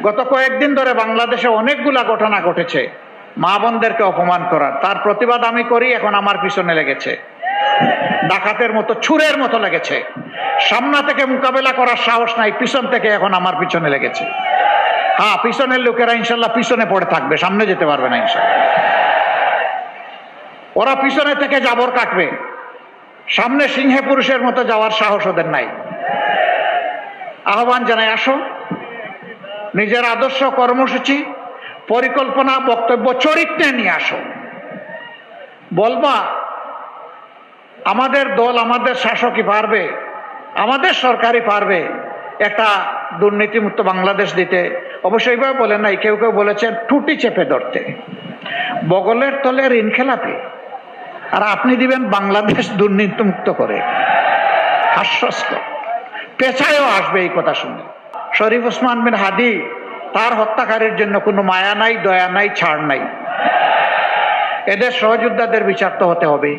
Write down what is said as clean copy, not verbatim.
গত কয়েকদিন ধরে বাংলাদেশে অনেকগুলা ঘটনা ঘটেছে মা বোনদেরকে অপমান করার, তার প্রতিবাদ আমি করি, এখন আমার পিছনে লেগেছে, ডাকাতের মতো ছুরের মতো লেগেছে। সামনে থেকে মোকাবেলা করার সাহস নাই, পিছন থেকে এখন আমার পিছনে লেগেছে। হ্যাঁ, পিছনের লোকেরা ইনশাল্লাহ পিছনে পড়ে থাকবে, সামনে যেতে পারবে না ইনশাল্লাহ। ওরা পিছনে থেকে জাবর কাটবে, সামনে সিংহে পুরুষের মতো যাওয়ার সাহস ওদের নাই। আহ্বান জানাই, আসো, নিজের আদর্শ, কর্মসূচি, পরিকল্পনা, বক্তব্য, চরিত্রে নিয়ে আসো। বলবা আমাদের দল, আমাদের শাসকই পারবে, আমাদের সরকারই পারবে একটা দুর্নীতিমুক্ত বাংলাদেশ দিতে। অবশ্যই ভাবে বলেন নাই, কেউ কেউ বলেছেন টুটি চেপে ধরতে, বগলের তলে ঋণ খেলাপি, আর আপনি দিবেন বাংলাদেশ দুর্নীতিমুক্ত করে। হাস্যস্কর, পেছায়ও আসবে এই কথা শুনে। শরীফ ওসমান বিন হাদি, তার হত্যাকারীর জন্য কোনো মায়া নাই, দয়া নাই, ছাড় নাই। এদের সহযোদ্ধাদের বিচার তো হতে হবে।